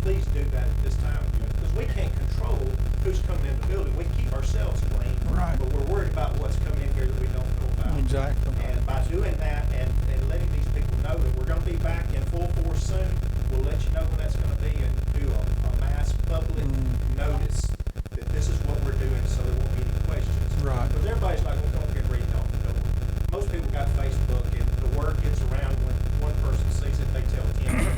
please do that at this time, because we can't control who's coming in the building. We keep ourselves clean, Right. but we're worried about what's coming in here that we don't know about. Exactly. And by doing that and letting these people know that we're going to be back in full force soon, we'll let you know when that's going to be and do a mass public notice that this is what we're doing, so there won't be any questions. Right. Because everybody's like, well, don't get ready, don't. Most people got Facebook, and the word gets around when one person sees it, they tell 10.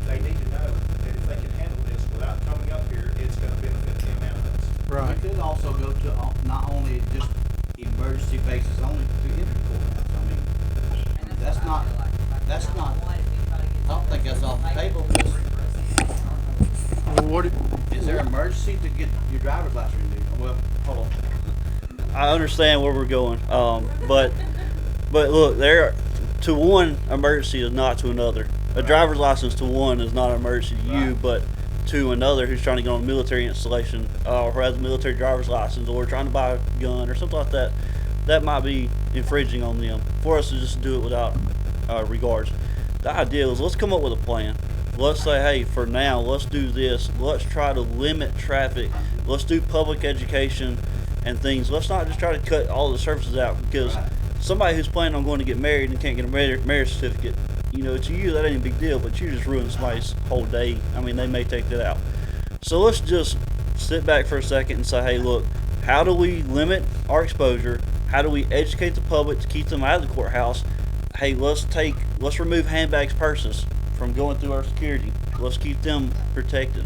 They need to know that if they can handle this without coming up here, it's going to benefit them and us. Right. You could also go to not only just emergency basis only to enter the courthouse. I mean, that's not, I don't think that's off the table. Well, what? Is there an emergency to get your driver's license renewed? Well, hold on. I understand where we're going, but look, to one emergency is not to another. A driver's license to one is not an emergency to you, but to another who's trying to get on a military installation, or who has a military driver's license, or trying to buy a gun or something like that, that might be infringing on them. For us to just do it without regards. The idea is, let's come up with a plan. Let's say, hey, for now, let's do this. Let's try to limit traffic. Let's do public education and things. Let's not just try to cut all the services out, because somebody who's planning on going to get married and can't get a marriage certificate, to you that ain't a big deal, but you just ruined somebody's whole day. I mean, they may take that out. So let's just sit back for a second and say, hey, look, how do we limit our exposure? How do we educate the public to keep them out of the courthouse? Hey, let's remove handbags, purses from going through our security. Let's keep them protected.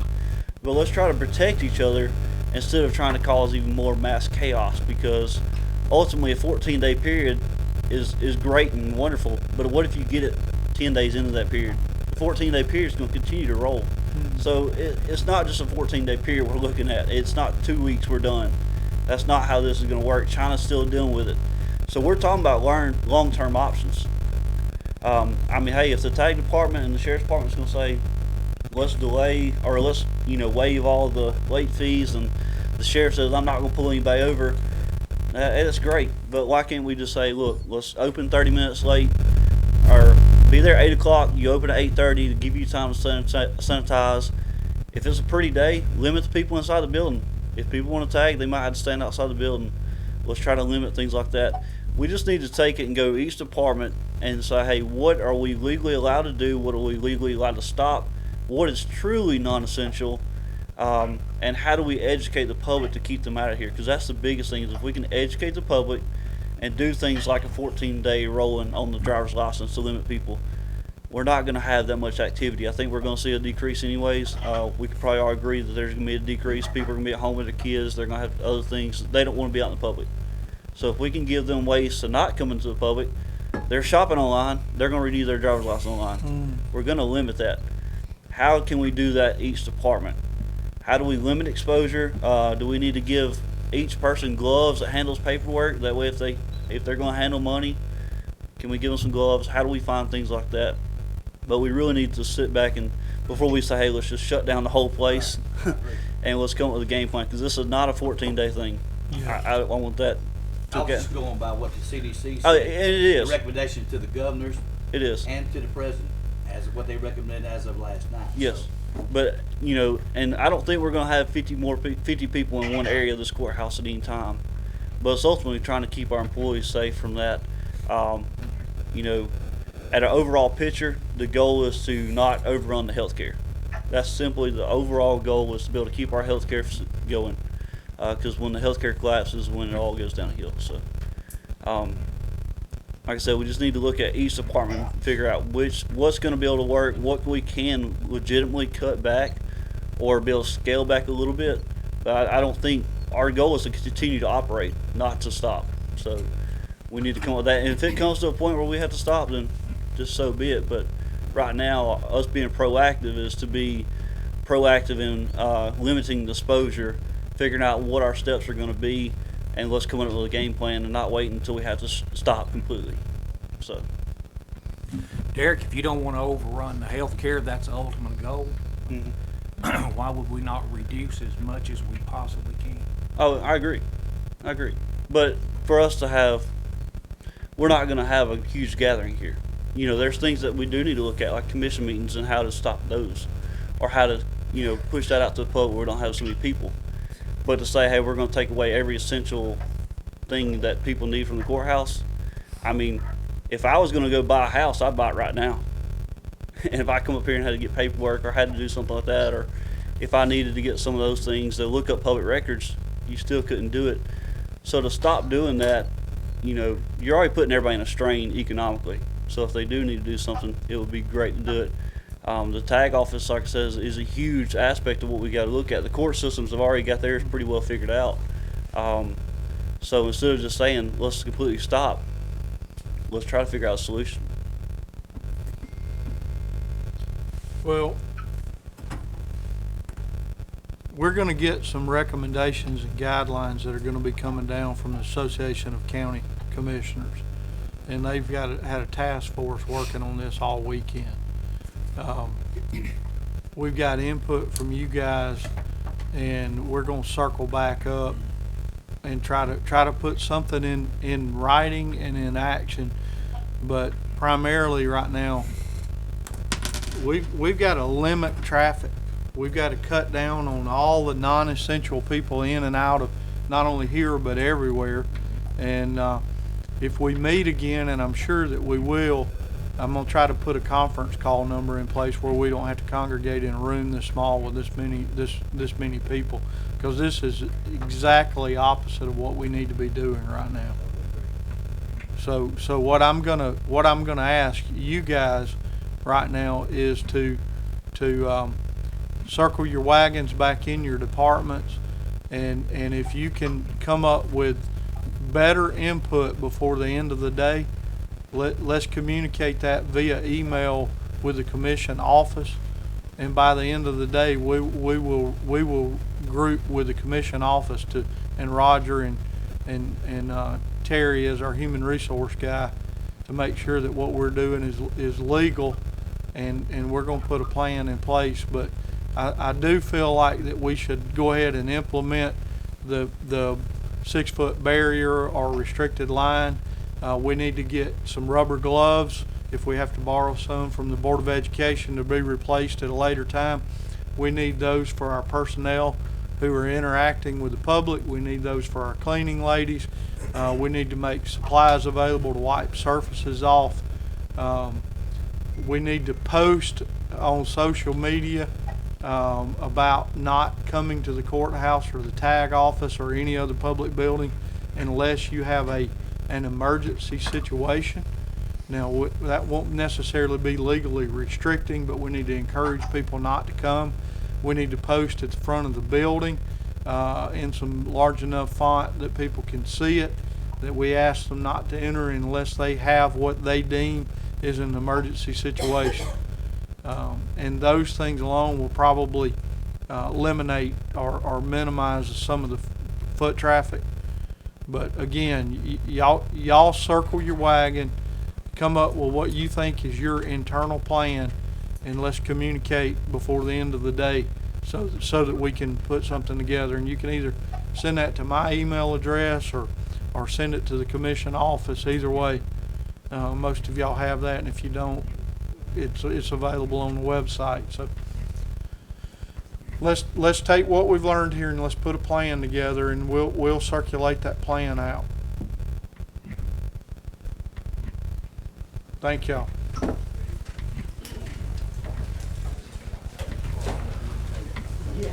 But let's try to protect each other instead of trying to cause even more mass chaos, because ultimately a 14-day period is great and wonderful, but what if you get it 10 days into that period? The 14-day period is going to continue to roll. So it's not just a 14-day period we're looking at. It's not 2 weeks, we're done. That's not how this is going to work. China's still dealing with it. So we're talking about long-term options. I mean, hey, if the tag department and the sheriff's department is going to say, let's delay, or let's waive all the late fees, and the sheriff says, I'm not going to pull anybody over, that's great. But why can't we just say, look, let's open 30 minutes late, or be there at 8 o'clock, you open at 8:30 to give you time to sanitize. If it's a pretty day, limit the people inside the building. If people want to tag, they might have to stand outside the building. Let's try to limit things like that. We just need to take it and go to each department and say, hey, what are we legally allowed to do? What are we legally allowed to stop? What is truly non-essential? And how do we educate the public to keep them out of here? Because that's the biggest thing, is if we can educate the public and do things like a 14-day rolling on the driver's license to limit people, we're not going to have that much activity. I think we're going to see a decrease anyways. We could probably all agree that there's going to be a decrease. People are going to be at home with their kids. They're going to have other things. They don't want to be out in the public. So if we can give them ways to not come into the public, they're shopping online, they're going to renew their driver's license online. We're going to limit that. How can we do that each department? How do we limit exposure? Do we need to give each person gloves that handles paperwork? That way if they're going to handle money, can we give them some gloves? How do we find things like that? But we really need to sit back and, before we say, hey, let's just shut down the whole place and let's come up with a game plan, because this is not a 14-day thing. Yeah. I want that. I was just going by what the CDC said. Oh, it is. The recommendation to the governors. It is. And to the president, as what they recommended as of last night. Yes. So. But, and I don't think we're going to have 50 people in one area of this courthouse at any time. But it's ultimately trying to keep our employees safe from that. At an overall picture, the goal is to not overrun the healthcare. That's simply the overall goal, is to be able to keep our healthcare going. Because when the healthcare collapses, when it all goes downhill. So, like I said, we just need to look at each department and figure out what's going to be able to work, what we can legitimately cut back, or be able to scale back a little bit. But I don't think our goal is to continue to operate, not to stop. So we need to come up with that. And if it comes to a point where we have to stop, then just so be it. But right now, us being proactive is to be proactive in limiting the exposure, figuring out what our steps are going to be, and let's come up with a game plan and not wait until we have to stop completely. So, Derek, if you don't want to overrun the health care, that's the ultimate goal. Why would we not reduce as much as we possibly can? Oh, I agree. But for us to have, we're not going to have a huge gathering here. there's things that we do need to look at, like commission meetings and how to stop those, or how to, push that out to the public where we don't have so many people. But to say, hey, we're going to take away every essential thing that people need from the courthouse, I mean, if I was going to go buy a house, I'd buy it right now. And if I come up here and had to get paperwork or had to do something like that, or if I needed to get some of those things to look up public records, you still couldn't do it. So to stop doing that, you're already putting everybody in a strain economically. So if they do need to do something, it would be great to do it. The tag office, like I said, is a huge aspect of what we got to look at. The court systems have already got theirs pretty well figured out. So instead of just saying, let's completely stop, let's try to figure out a solution. Well, we're going to get some recommendations and guidelines that are going to be coming down from the Association of County Commissioners, and they've had a task force working on this all weekend. We've got input from you guys, and we're going to circle back up and try to put something in writing and in action. But primarily right now, we've got to limit traffic. We've got to cut down on all the non-essential people in and out of not only here but everywhere. And if we meet again, and I'm sure that we will, I'm going to try to put a conference call number in place where we don't have to congregate in a room this small with this many people, because this is exactly opposite of what we need to be doing right now. So what I'm gonna ask you guys right now is to circle your wagons back in your departments, and if you can come up with better input before the end of the day, let's communicate that via email with the commission office, and by the end of the day we will group with the commission office and Roger and Terry as our human resource guy to make sure that what we're doing is legal, and we're going to put a plan in place. But I do feel like that we should go ahead and implement the 6-foot barrier or restricted line. We need to get some rubber gloves if we have to borrow some from the Board of Education to be replaced at a later time. We need those for our personnel who are interacting with the public. We need those for our cleaning ladies. We need to make supplies available to wipe surfaces off. We need to post on social media about not coming to the courthouse or the tag office or any other public building unless you have an emergency situation. Now, that won't necessarily be legally restricting, but we need to encourage people not to come. We need to post at the front of the building in some large enough font that people can see it, that we ask them not to enter unless they have what they deem is an emergency situation. And those things alone will probably eliminate or minimize some of the foot traffic. But again, y'all circle your wagon, come up with what you think is your internal plan, and let's communicate before the end of the day so that we can put something together. And you can either send that to my email address or send it to the commission office. Either way, most of y'all have that, and if you don't, it's available on the website. So let's take what we've learned here and let's put a plan together, and we'll circulate that plan out. Thank y'all. Yeah.